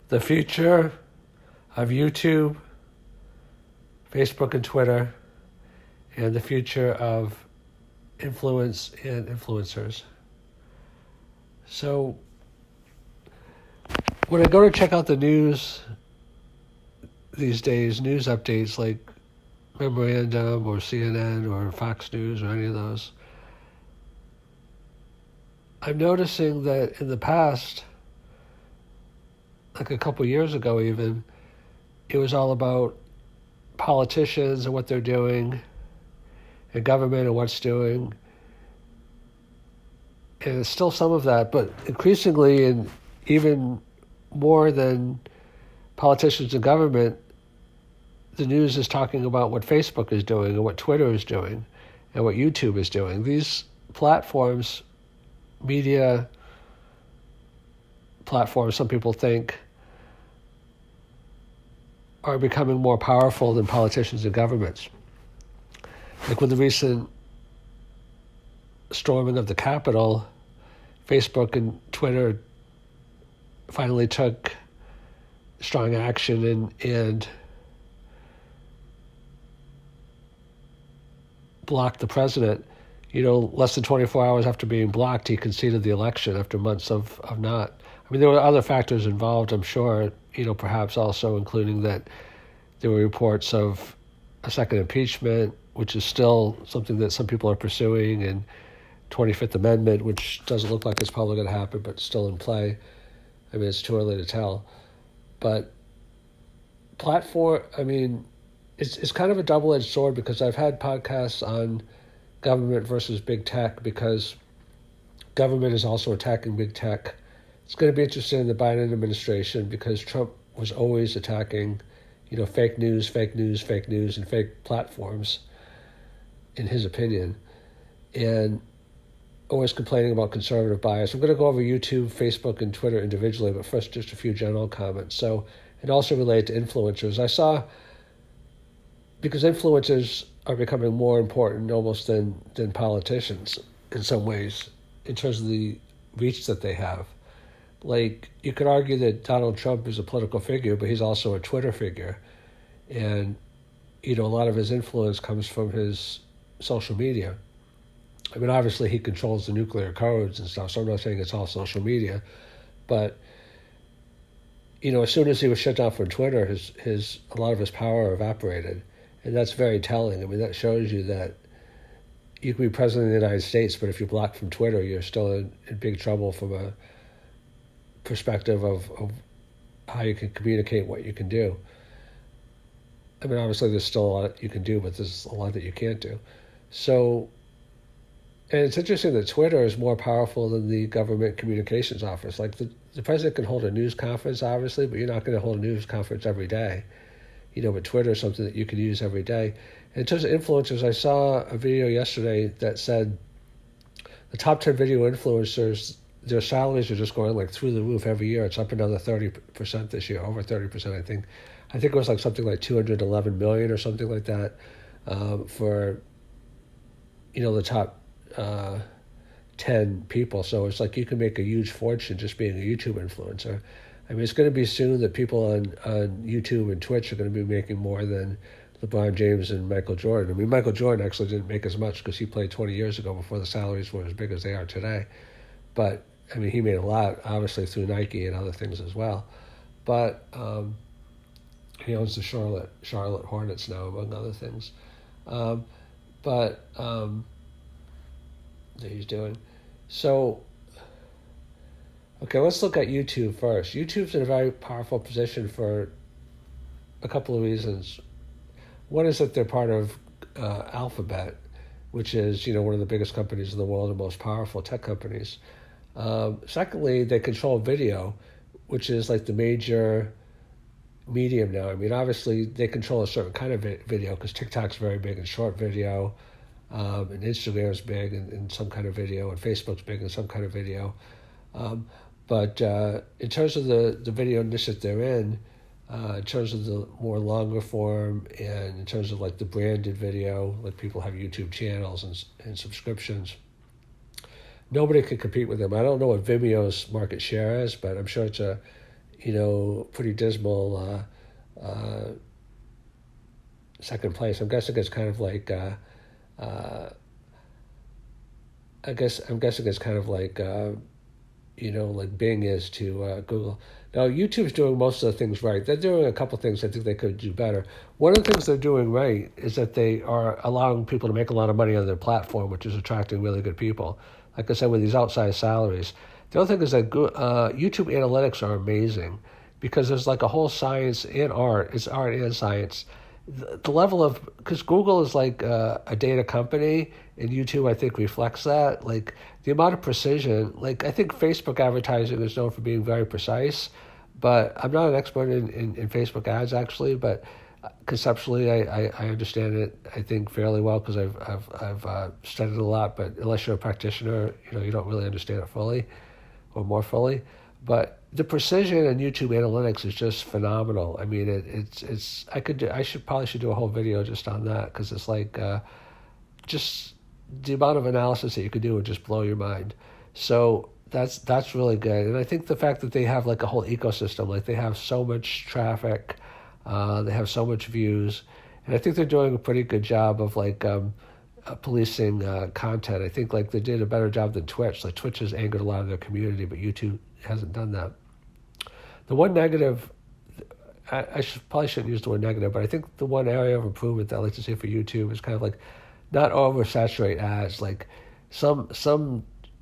The future of YouTube, Facebook, and Twitter, and the future of influence and influencers. So when I go to check out the news these days, news updates like Memorandum or CNN or Fox News or any of those, I'm noticing that in the past, like a couple years ago even, it was all about politicians and what they're doing, and government and what's doing. And it's still some of that, but increasingly, and even more than politicians and government, the news is talking about what Facebook is doing and what Twitter is doing and what YouTube is doing. These platforms, media platforms, some people think, are becoming more powerful than politicians and governments. Like with the recent storming of the Capitol, Facebook and Twitter finally took strong action and blocked the president. Less than 24 hours after being blocked, he conceded the election after months of not. I mean, there were other factors involved, I'm sure, perhaps also including that there were reports of a second impeachment, which is still something that some people are pursuing, and 25th Amendment, which doesn't look like it's probably going to happen, but still in play. I mean, it's too early to tell. But it's kind of a double-edged sword, because I've had podcasts on government versus big tech, because government is also attacking big tech. It's going to be interesting in the Biden administration, because Trump was always attacking, fake news, and fake platforms, in his opinion, and always complaining about conservative bias. I'm going to go over YouTube, Facebook, and Twitter individually, but first just a few general comments. So, and also related to influencers. I saw, because influencers are becoming more important almost than politicians in some ways, in terms of the reach that they have. Like, you could argue that Donald Trump is a political figure, but he's also a Twitter figure. And, a lot of his influence comes from his social media. I mean, obviously he controls the nuclear codes and stuff, so I'm not saying it's all social media. But, as soon as he was shut down from Twitter, a lot of his power evaporated. And that's very telling. I mean, that shows you that you can be president of the United States, but if you're blocked from Twitter, you're still in big trouble from a perspective of how you can communicate what you can do. I mean, obviously there's still a lot you can do, but there's a lot that you can't do. So, and it's interesting that Twitter is more powerful than the government communications office. Like the president can hold a news conference, obviously, but you're not going to hold a news conference every day. But Twitter is something that you can use every day. And in terms of influencers, I saw a video yesterday that said the top 10 video influencers, their salaries are just going like through the roof every year. It's up another 30% this year, over 30%, I think. I think it was like something like $211 million or something like that for, the top 10 people. So it's like you can make a huge fortune just being a YouTube influencer. I mean, it's going to be soon that people on YouTube and Twitch are going to be making more than LeBron James and Michael Jordan. I mean, Michael Jordan actually didn't make as much because he played 20 years ago before the salaries were as big as they are today. But, I mean, he made a lot, obviously, through Nike and other things as well. But he owns the Charlotte Hornets now, among other things. That he's doing. So, okay, let's look at YouTube first. YouTube's in a very powerful position for a couple of reasons. One is that they're part of Alphabet, which is, one of the biggest companies in the world and most powerful tech companies. Secondly, they control video, which is like the major medium now. I mean, obviously, they control a certain kind of video, because TikTok's very big in short video, and Instagram's big in some kind of video, and Facebook's big in some kind of video. But in terms of the video niche that they're in terms of the more longer form, and in terms of like the branded video, like people have YouTube channels and subscriptions, nobody can compete with them. I don't know what Vimeo's market share is, but I'm sure it's a pretty dismal second place. I'm guessing it's kind of like I'm guessing it's kind of like like Bing is to Google. Now, YouTube's doing most of the things right. They're doing a couple things I think they could do better. One of the things they're doing right is that they are allowing people to make a lot of money on their platform, which is attracting really good people. Like I said, with these outsized salaries. The other thing is that YouTube analytics are amazing because there's like a whole science and art. It's art and science. The level of, because Google is like a data company, and YouTube I think reflects that. Like the amount of precision. Like I think Facebook advertising is known for being very precise, but I'm not an expert in Facebook ads actually. But conceptually, I understand it I think fairly well because I've studied it a lot. But unless you're a practitioner, you don't really understand it fully, or more fully. But the precision in YouTube analytics is just phenomenal. I mean, it's I should do a whole video just on that because it's like just the amount of analysis that you could do would just blow your mind. So that's really good. And I think the fact that they have like a whole ecosystem, like they have so much traffic, they have so much views, and I think they're doing a pretty good job of like policing content. I think like they did a better job than Twitch. Like Twitch has angered a lot of their community, but YouTube hasn't done that. The one negative, probably shouldn't use the word negative, but I think the one area of improvement that I like to see for YouTube is kind of like not oversaturate ads. Like some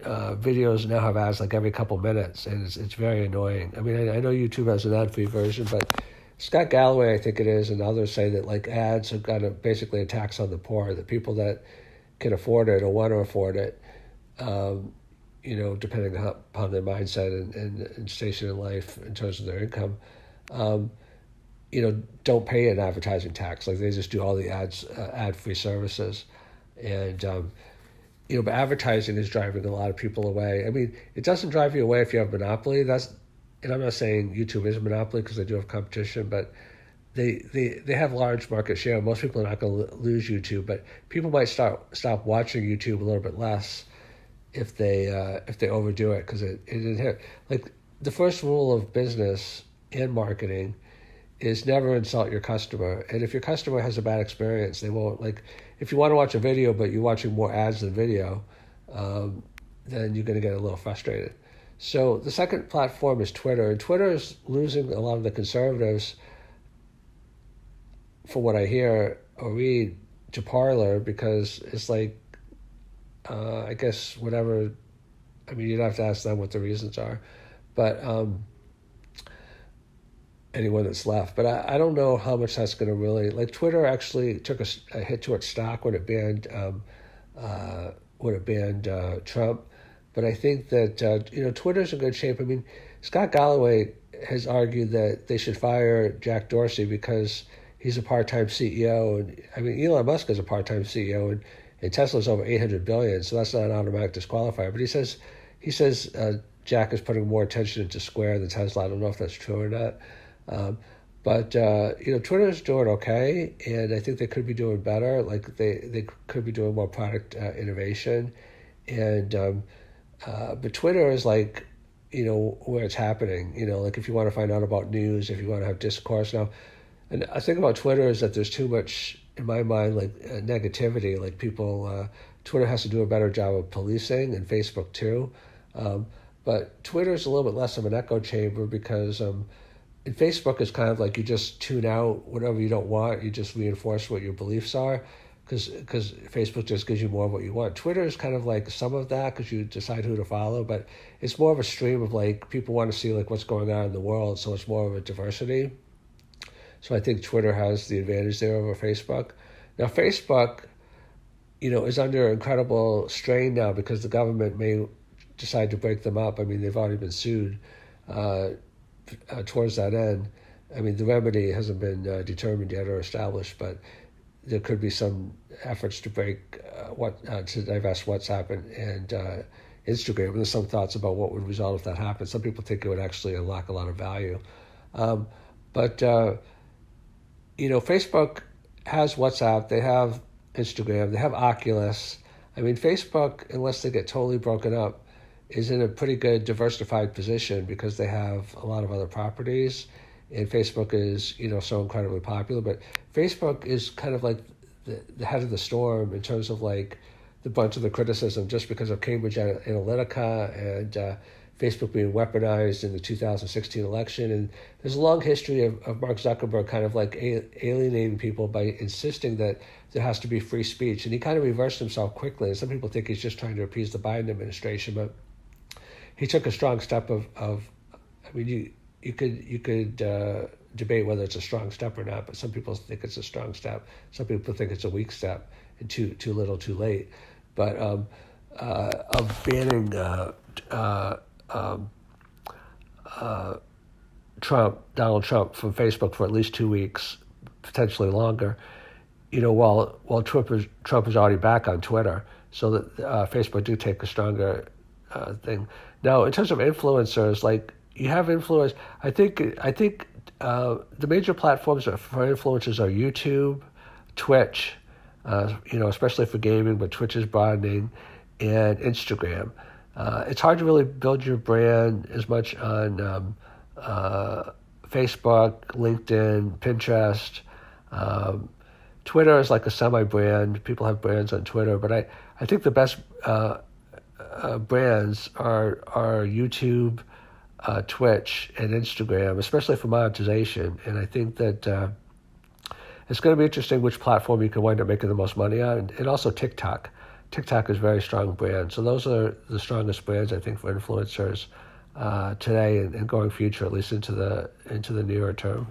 videos now have ads like every couple minutes, and it's very annoying. I mean, I know YouTube has an ad-free version, but Scott Galloway, I think it is, and others say that like ads have got basically a tax on the poor, the people that can afford it or want to afford it, depending upon their mindset and station in life in terms of their income, don't pay an advertising tax. Like they just do all the ad-free services. And, but advertising is driving a lot of people away. I mean, it doesn't drive you away if you have monopoly. And I'm not saying YouTube is a monopoly because they do have competition, but they have large market share. Most people are not going to lose YouTube, but people might stop watching YouTube a little bit less if they overdo it because it inherits. Like the first rule of business and marketing is never insult your customer. And if your customer has a bad experience, they won't, like, if you want to watch a video but you're watching more ads than video, then you're going to get a little frustrated. So the second platform is Twitter, and Twitter is losing a lot of the conservatives, for what I hear or read, to Parler because it's like, I guess whatever, I mean, you'd have to ask them what the reasons are, but anyone that's left. But I don't know how much that's going to really, like Twitter actually took a hit to its stock when it banned Trump. But I think that, Twitter's in good shape. I mean, Scott Galloway has argued that they should fire Jack Dorsey because he's a part-time CEO. And I mean, Elon Musk is a part-time CEO, and Tesla's over $800 billion, so that's not an automatic disqualifier. But he says Jack is putting more attention into Square than Tesla. I don't know if that's true or not. But Twitter's doing okay, and I think they could be doing better. Like they could be doing more product innovation, and but Twitter is like, where it's happening. Like if you want to find out about news, if you want to have discourse now. And I think about Twitter is that there's too much, in my mind, like negativity. Like people, Twitter has to do a better job of policing, and Facebook too. But Twitter is a little bit less of an echo chamber because in Facebook is kind of like you just tune out whatever you don't want. You just reinforce what your beliefs are because Facebook just gives you more of what you want. Twitter is kind of like some of that because you decide who to follow, but it's more of a stream of like people want to see like what's going on in the world, so it's more of a diversity. So I think Twitter has the advantage there over Facebook. Now Facebook, is under incredible strain now because the government may decide to break them up. I mean, they've already been sued towards that end. I mean, the remedy hasn't been determined yet or established, but there could be some efforts to break to divest WhatsApp and Instagram. And there's some thoughts about what would result if that happened. Some people think it would actually unlock a lot of value. But Facebook has WhatsApp, they have Instagram, they have Oculus. I mean, Facebook, unless they get totally broken up, is in a pretty good diversified position because they have a lot of other properties, and Facebook is, so incredibly popular. But Facebook is kind of like the head of the storm in terms of like the bunch of the criticism just because of Cambridge Analytica and Facebook being weaponized in the 2016 election. And there's a long history of Mark Zuckerberg kind of like alienating people by insisting that there has to be free speech. And he kind of reversed himself quickly. And some people think he's just trying to appease the Biden administration, but he took a strong step you could debate whether it's a strong step or not, but some people think it's a strong step. Some people think it's a weak step and too little, too late. But of banning Donald Trump from Facebook for at least 2 weeks, potentially longer, while Trump is already back on Twitter, so that Facebook do take a stronger thing. Now, in terms of influencers, like you have influence, I think the major platforms for influencers are YouTube, Twitch, especially for gaming, but Twitch is broadening, and Instagram. It's hard to really build your brand as much on Facebook, LinkedIn, Pinterest. Twitter is like a semi-brand. People have brands on Twitter, but I think the best brands are YouTube, Twitch, and Instagram, especially for monetization. And I think that it's going to be interesting which platform you can wind up making the most money on, and also TikTok. TikTok is a very strong brand. So those are the strongest brands, I think, for influencers today and going future, at least into the nearer term.